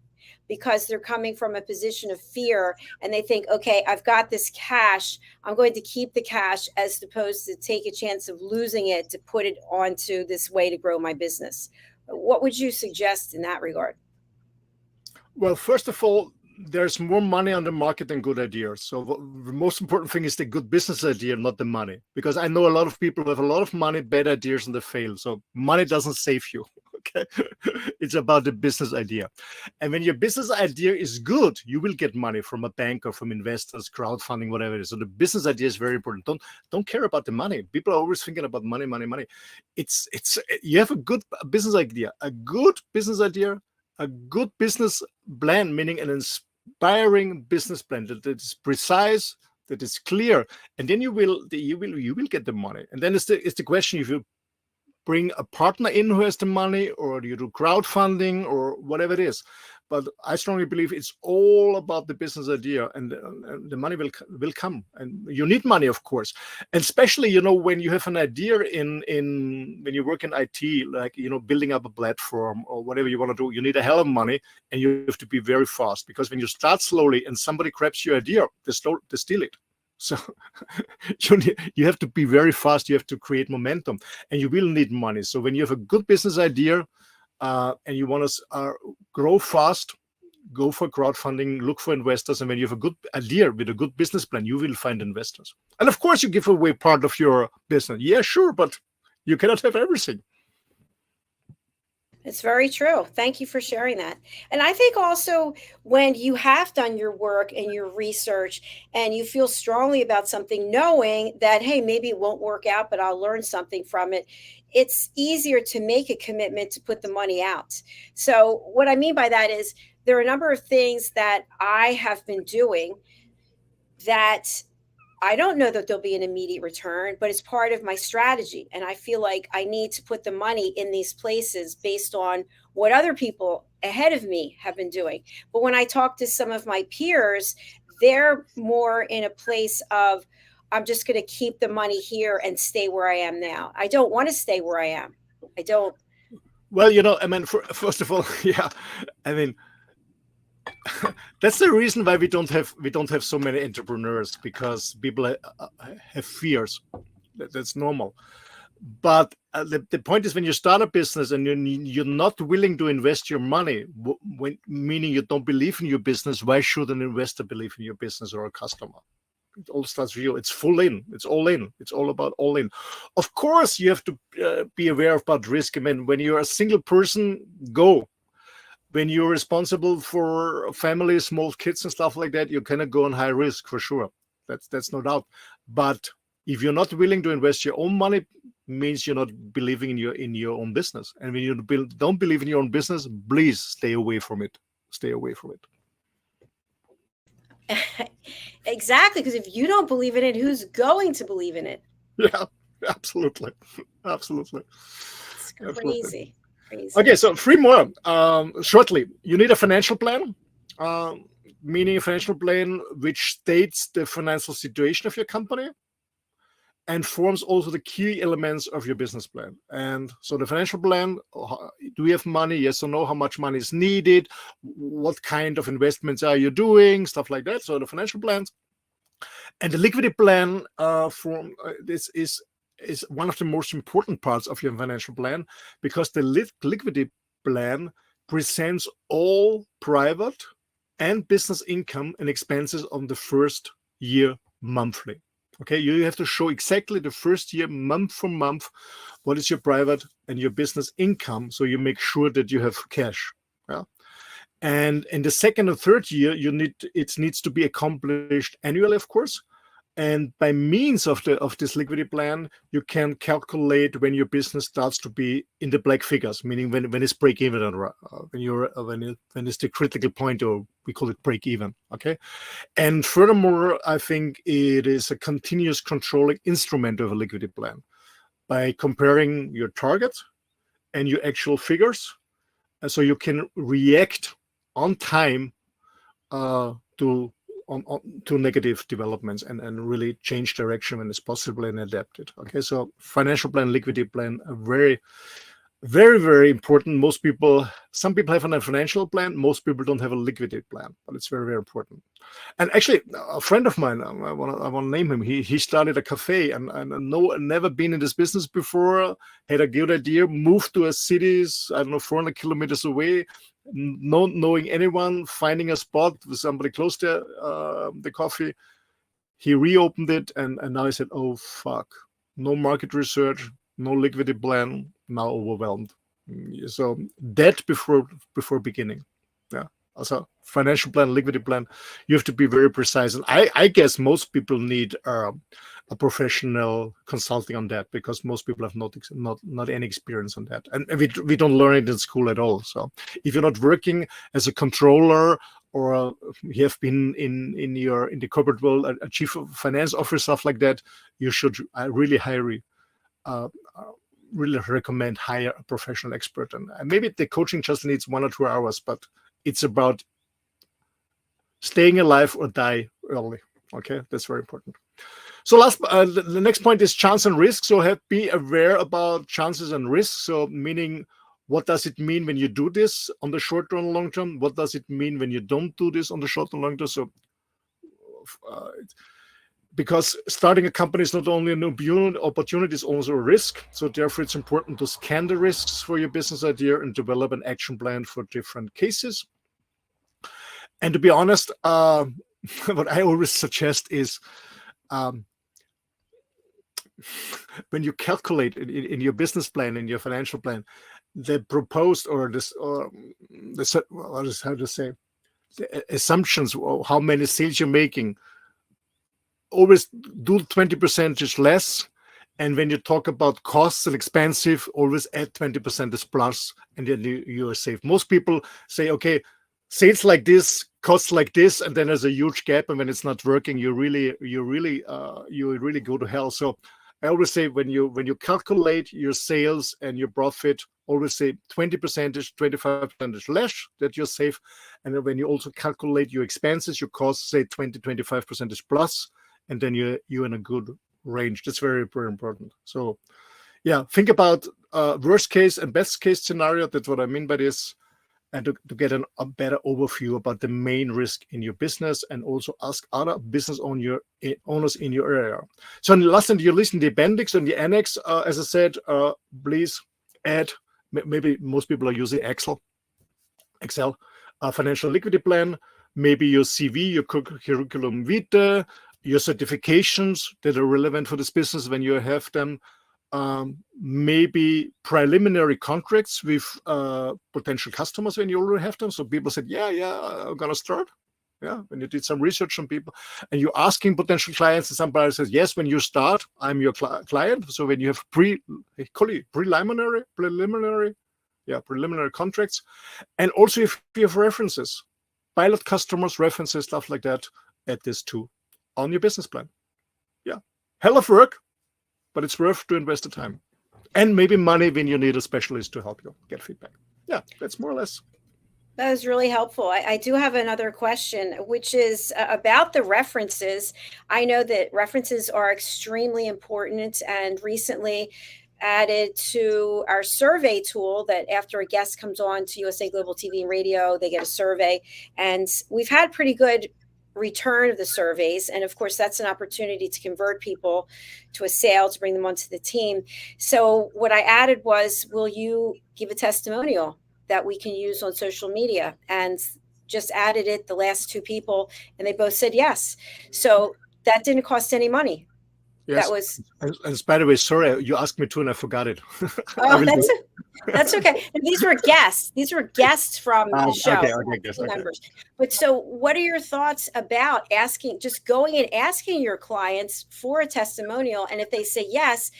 because they're coming from a position of fear, and they think, okay, I've got this cash, I'm going to keep the cash, as opposed to take a chance of losing it to put it onto this way to grow my business. What would you suggest in that regard? Well, first of all, there's more money on the market than good ideas. So the most important thing is the good business idea, not the money. Because I know a lot of people who have a lot of money, bad ideas, and they fail. So money doesn't save you. Okay, it's about the business idea. And when your business idea is good, you will get money from a bank or from investors, crowdfunding, whatever it is. So the business idea is very important. Don't care about the money. People are always thinking about money. It's you have a good business idea, a good business plan, meaning an inspiring business plan that is precise, that is clear, and then you will get the money. And then it's the question, if you bring a partner in who has the money, or you do crowdfunding, or whatever it is. But I strongly believe it's all about the business idea, and the money will come. And you need money, of course, and especially when you have an idea when you work in IT, like building up a platform or whatever you want to do, you need a hell of money, and you have to be very fast, because when you start slowly and somebody grabs your idea, they steal it. So you have to be very fast. You have to create momentum, and you will need money. So when you have a good business idea, and you want to grow fast, go for crowdfunding, look for investors. And when you have a good idea with a good business plan, you will find investors. And of course, you give away part of your business. Yeah, sure, but you cannot have everything. It's very true. Thank you for sharing that. And I think also, when you have done your work and your research and you feel strongly about something, knowing that, hey, maybe it won't work out, but I'll learn something from it, it's easier to make a commitment to put the money out. So what I mean by that is, there are a number of things that I have been doing that I don't know that there'll be an immediate return, but it's part of my strategy. And I feel like I need to put the money in these places based on what other people ahead of me have been doing. But when I talk to some of my peers, they're more in a place of, I'm just going to keep the money here and stay where I am now. I don't want to stay where I am. I don't. Well, first of all, yeah, that's the reason why we don't have so many entrepreneurs, because people have fears. That's normal. But the point is, when you start a business and you're not willing to invest your money, meaning you don't believe in your business, why should an investor believe in your business, or a customer? It all starts with you. It's full in. It's all in. It's all about all in. Of course, you have to be aware about risk. When you're a single person, go. When you're responsible for a family, small kids and stuff like that, you cannot go on high risk, for sure. That's no doubt. But if you're not willing to invest your own money, means you're not believing in your own business. And when you don't believe in your own business, please stay away from it. Stay away from it. Exactly, because if you don't believe in it, who's going to believe in it? Yeah, absolutely. It's crazy. Absolutely. Crazy. Okay, so 3 more. Shortly, you need a financial plan, meaning a financial plan which states the financial situation of your company. and forms also the key elements of your business plan. And so the financial plan, do you have money? Yes or no? How much money is needed? What kind of investments are you doing? Stuff like that. So the financial plans. And the liquidity plan this is one of the most important parts of your financial plan, because the liquidity plan presents all private and business income and expenses on the first year monthly. Okay, you have to show exactly the first year, month for month, what is your private and your business income, so you make sure that you have cash. Yeah. And in the second or third year, it needs to be accomplished annually, of course. And by means of this liquidity plan, you can calculate when your business starts to be in the black figures, meaning when it's break even, when it's the critical point, or we call it break even. Okay. And furthermore, I think it is a continuous controlling instrument of a liquidity plan by comparing your target and your actual figures, so you can react on time to negative developments and really change direction when it's possible and adapt it. Okay, so financial plan, liquidity plan are very, very, very important. Some people have a financial plan, most people don't have a liquidity plan, but it's very, very important. And actually, a friend of mine, I want to name him, he started a cafe, and never been in this business before, had a good idea, moved to a city, 400 kilometers away, not knowing anyone, finding a spot with somebody close to the coffee. He reopened it, and now he said, oh, fuck, no market research, no liquidity plan, now overwhelmed. So that before beginning. Yeah. Also, financial plan, liquidity plan, you have to be very precise. And I guess most people need a professional consulting on that, because most people have not any experience on that. And we don't learn it in school at all. So if you're not working as a controller, or you have been in the corporate world, a chief of finance officer, stuff like that, you should really recommend hire a professional expert. And maybe the coaching just needs 1 or 2 hours, but it's about staying alive or die early. Okay, that's very important. So the next point is chance and risk. So be aware about chances and risks. So meaning, what does it mean when you do this on the short term and long term? What does it mean when you don't do this on the short and long term? So because starting a company is not only an opportunity, it's also a risk. So therefore, it's important to scan the risks for your business idea and develop an action plan for different cases. And to be honest, what I always suggest is, when you calculate in your business plan, in your financial plan, the proposed the assumptions of how many sales you're making, always do 20% less. And when you talk about costs and expensive, always add 20% as plus, and then you are safe. Most people say, okay, sales like this, costs like this, and then there's a huge gap, and when it's not working, you really go to hell. So I always say, when you calculate your sales and your profit, always say 20%, 25% less, that you're safe. And then when you also calculate your expenses, your costs, say 20-25% plus, and then you're in a good range. That's very, very important. So yeah, think about worst case and best case scenario. That's what I mean by this. And to get a better overview about the main risk in your business, and also ask other business owners in your area. So last, and you listen to the appendix and the annex, as I said, please add, maybe most people are using Excel, financial liquidity plan, maybe your CV, your curriculum vitae, your certifications that are relevant for this business when you have them, maybe preliminary contracts with potential customers when you already have them. So people said, yeah, I'm gonna start. Yeah, when you did some research on people, and you're asking potential clients, and somebody says, yes, when you start, I'm your client. So when you have preliminary contracts, and also if you have references, pilot customers, references, stuff like that, add this too on your business plan. Yeah, hell of work, but it's worth to invest the time and maybe money when you need a specialist to help you get feedback. Yeah, that's more or less. That was really helpful. I do have another question, which is about the references. I know that references are extremely important, and recently added to our survey tool that after a guest comes on to USA Global TV and Radio, they get a survey. And we've had pretty good return of the surveys. And of course, that's an opportunity to convert people to a sale, to bring them onto the team. So what I added was, will you give a testimonial that we can use on social media? And just added it, the last two people, and they both said yes. So that didn't cost any money. Yes. That was. And by the way, sorry, you asked me to, and I forgot it. Oh, that's okay. And these were guests. These were guests from the show, okay. members. But so, what are your thoughts about just going and asking your clients for a testimonial? And if they say yes,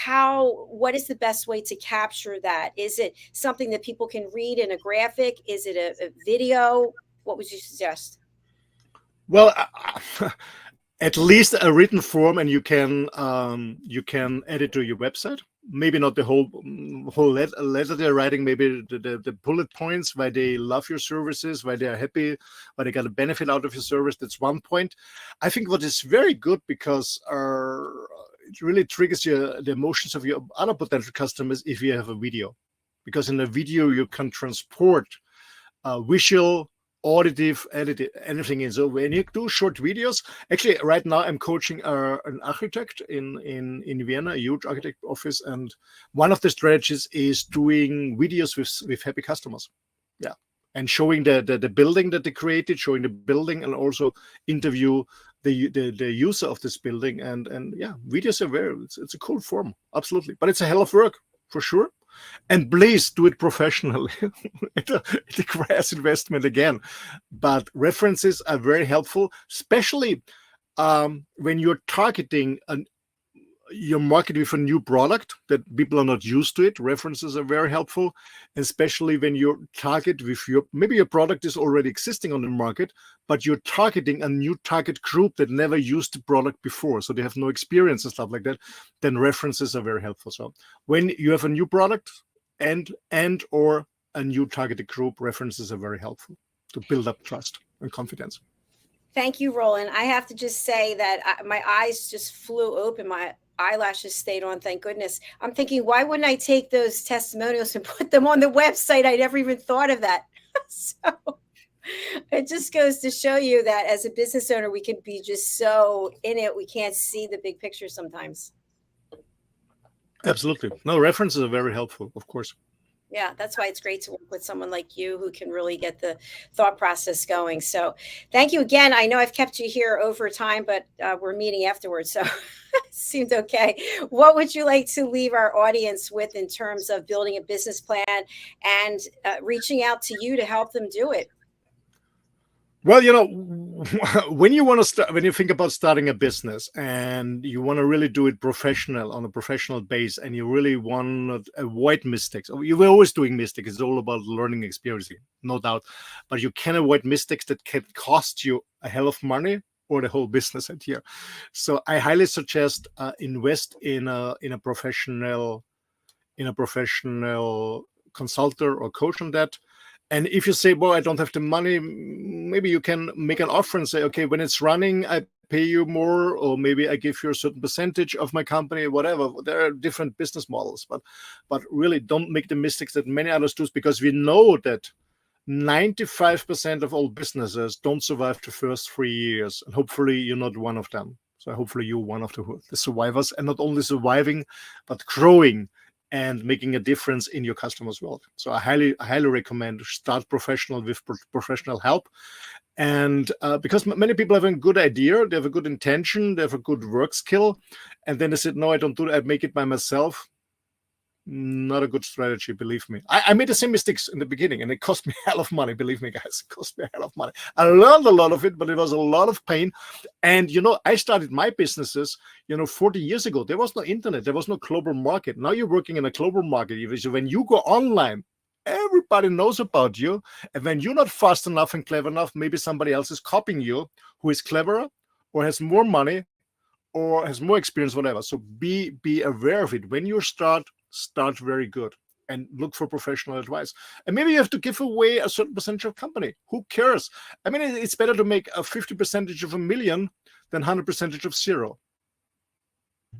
what is the best way to capture that? Is it something that people can read in a graphic? Is it a video? What would you suggest? Well, at least a written form, and you can add it to your website. Maybe not the whole letter they're writing, maybe the bullet points, why they love your services, why they are happy, why they got a benefit out of your service. That's one point. I think what is very good, because it really triggers the emotions of your other potential customers if you have a video, because in a video you can transport visual, auditive, edited, anything in. So when you do short videos, actually right now I'm coaching an architect in Vienna, a huge architect office, and one of the strategies is doing videos with happy customers. Yeah. And showing the building that they created, showing the building, and also interview the user of this building. And yeah, videos are it's a cool form, absolutely. But it's a hell of work, for sure. And please do it professionally. It requires investment again, but references are very helpful, especially when you're targeting your market with a new product that people are not used to it. References are very helpful, especially when you target with maybe your product is already existing on the market, but you're targeting a new target group that never used the product before, so they have no experience and stuff like that. Then references are very helpful. So when you have a new product and or a new targeted group, references are very helpful to build up trust and confidence. Thank you, Roland. I have to just say that my eyes just flew open. My eyelashes stayed on, thank goodness. I'm thinking, why wouldn't I take those testimonials and put them on the website? I never even thought of that. So it just goes to show you that as a business owner, we can be just so in it, we can't see the big picture sometimes. Absolutely. No, references are very helpful, of course. Yeah, that's why it's great to work with someone like you who can really get the thought process going. So thank you again. I know I've kept you here over time, but we're meeting afterwards, so it seemed okay. What would you like to leave our audience with in terms of building a business plan and reaching out to you to help them do it? Well, when you think about starting a business and you want to really do it on a professional base, and you really want to avoid mistakes. You're always doing mistakes. It's all about learning experience, no doubt. But you can avoid mistakes that can cost you a hell of money or the whole business idea. So I highly suggest invest in a professional consultant or coach on that. And if you say, well, I don't have the money, maybe you can make an offer and say, okay, when it's running, I pay you more, or maybe I give you a certain percentage of my company, whatever. There are different business models, but really don't make the mistakes that many others do, because we know that 95% of all businesses don't survive the first 3 years. And hopefully you're not one of them. So hopefully you're one of the survivors, and not only surviving, but growing and making a difference in your customers' world. So I highly recommend start professional with professional help. And because many people have a good idea, they have a good intention, they have a good work skill, and then they said, no, I don't do that, I make it by myself. Not a good strategy, believe me. I made the same mistakes in the beginning, and it cost me a hell of money. Believe me, guys, it cost me a hell of money. I learned a lot of it, but it was a lot of pain. And I started my businesses 40 years ago. There was no internet, there was no global market. Now you're working in a global market. When you go online, everybody knows about you. And when you're not fast enough and clever enough, maybe somebody else is copying you who is cleverer or has more money or has more experience, whatever. So be aware of it. When you start very good. and look for professional advice. And maybe you have to give away a certain percentage of company. Who cares? I mean, it's better to make a 50% of a million than 100% of zero.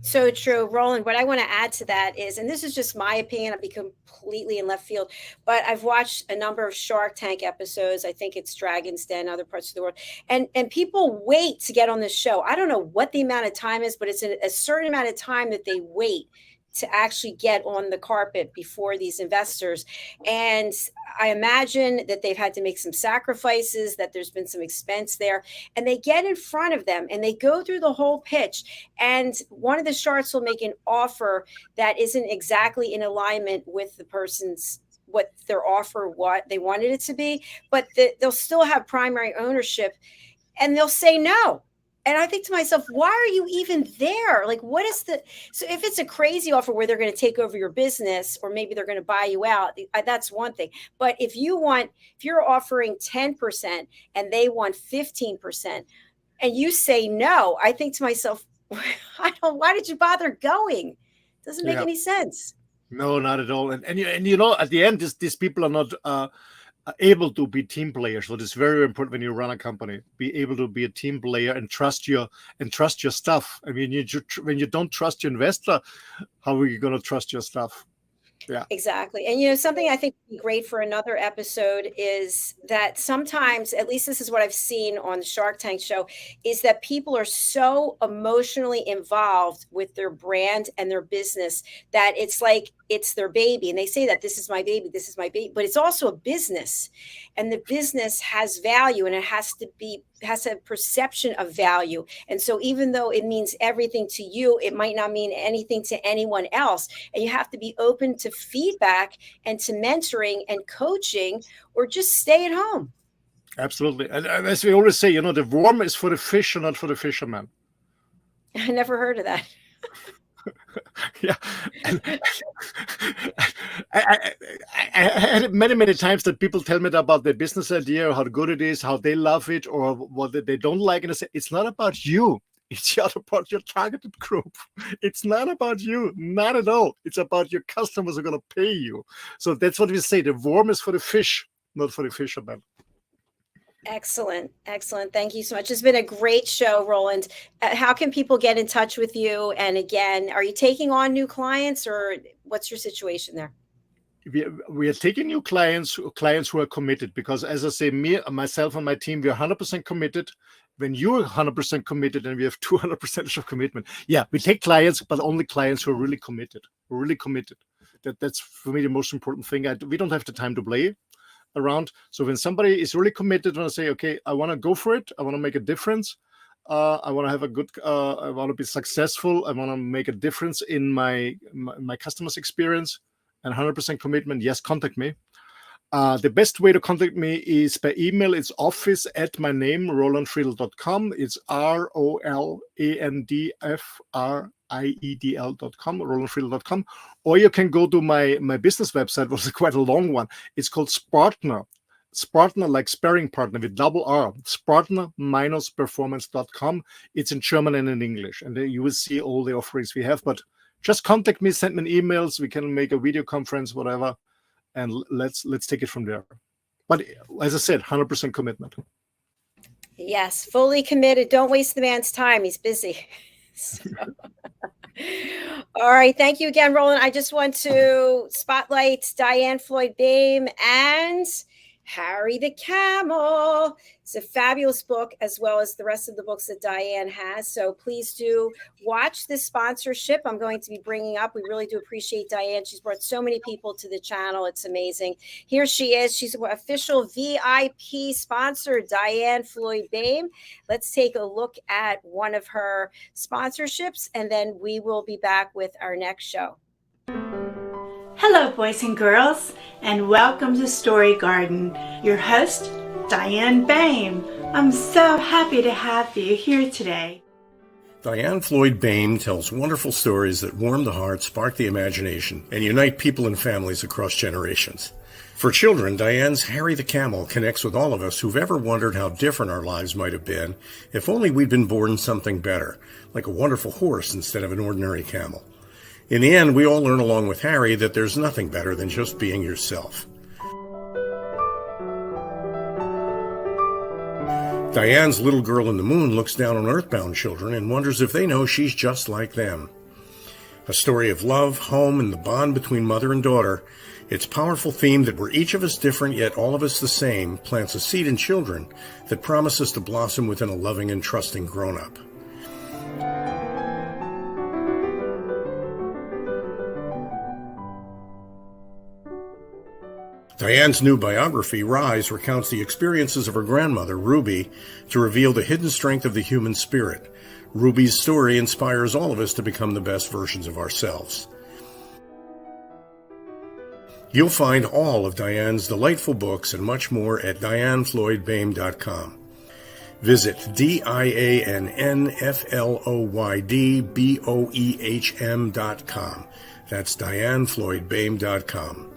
So true. Roland, what I want to add to that is, and this is just my opinion, I'll be completely in left field, but I've watched a number of Shark Tank episodes. I think it's Dragon's Den, other parts of the world. And people wait to get on this show. I don't know what the amount of time is, but it's a certain amount of time that they wait to actually get on the carpet before these investors. And I imagine that they've had to make some sacrifices, that there's been some expense there, and they get in front of them and they go through the whole pitch. And one of the sharks will make an offer that isn't exactly in alignment with the person's, what their offer, what they wanted it to be, but they'll still have primary ownership and they'll say no. And I think to myself, why are you even there? Like, what is so if it's a crazy offer where they're going to take over your business or maybe they're going to buy you out, that's one thing. But if you're offering 10% and they want 15% and you say no, I think to myself, why did you bother going? Doesn't make any sense. No, not at all. And you know, at the end, these people are not able to be team players. So it's very important when you run a company, be able to be a team player and trust your stuff. I mean, when you don't trust your investor, how are you going to trust your stuff? Yeah, exactly. And, you know, something I think would be great for another episode is that sometimes, at least this is what I've seen on the Shark Tank show, is that people are so emotionally involved with their brand and their business that it's like it's their baby. And they say that this is my baby, but it's also a business, and the business has value and it has a perception of value. And so even though it means everything to you, it might not mean anything to anyone else. And you have to be open to feedback and to mentoring and coaching, or just stay at home. Absolutely. And as we always say, you know, the worm is for the fish and not for the fisherman. I never heard of that. Yeah. I had it many times that people tell me about their business idea, or how good it is, how they love it, or what they don't like. And I say, it's not about you. It's not about your targeted group. It's not about you. Not at all. It's about your customers who are going to pay you. So that's what we say. The worm is for the fish, not for the fisherman. Excellent. Thank you so much. It's been a great show, Roland. How can people get in touch with you? And again, are you taking on new clients, or what's your situation there? We are taking new clients who are committed, because as I say, myself and my team, we are 100% committed. When you're 100% committed and we have 200% of commitment, yeah, we take clients, but only clients who are really committed. That's for me the most important thing. We don't have the time to play around. So when somebody is really committed, when I say, okay, I want to go for it, I want to make a difference, I want to have I want to be successful, I want to make a difference in my customer's experience, and 100% commitment, yes, contact me. The best way to contact me is by email. It's office@my name, rolandfriedl.com. It's ROLANDFRIEDL.com, rolandfriedl.com. Or you can go to my business website, which is quite a long one. It's called Spartner, like sparring partner with double R, Spartner-performance.com. It's in German and in English. And then you will see all the offerings we have. But just contact me, send me emails. We can make a video conference, whatever. And let's take it from there. But as I said, 100% commitment. Yes, fully committed. Don't waste the man's time. He's busy. So. All right. Thank you again, Roland. I just want to spotlight Diane Floyd-Boehm and Harry the Camel. It's a fabulous book, as well as the rest of the books that Diane has. So please do watch this sponsorship I'm going to be bringing up. We really do appreciate Diane. She's brought so many people to the channel. It's amazing. Here she is. She's an official VIP sponsor, Diane Floyd-Boehm. Let's take a look at one of her sponsorships, and then we will be back with our next show. Hello, boys and girls, and welcome to Story Garden. Your host, Diane Boehm. I'm so happy to have you here today. Diane Floyd-Boehm tells wonderful stories that warm the heart, spark the imagination, and unite people and families across generations. For children, Diane's Harry the Camel connects with all of us who've ever wondered how different our lives might have been if only we'd been born something better, like a wonderful horse instead of an ordinary camel. In the end, we all learn along with Harry that there's nothing better than just being yourself. Diane's little girl in the moon looks down on earthbound children and wonders if they know she's just like them. A story of love, home, and the bond between mother and daughter, its powerful theme that we're each of us different yet all of us the same plants a seed in children that promises to blossom within a loving and trusting grown-up. Diane's new biography, Rise, recounts the experiences of her grandmother, Ruby, to reveal the hidden strength of the human spirit. Ruby's story inspires all of us to become the best versions of ourselves. You'll find all of Diane's delightful books and much more at dianefloydboehm.com. Visit dianefloydboehm.com. That's dianefloydboehm.com.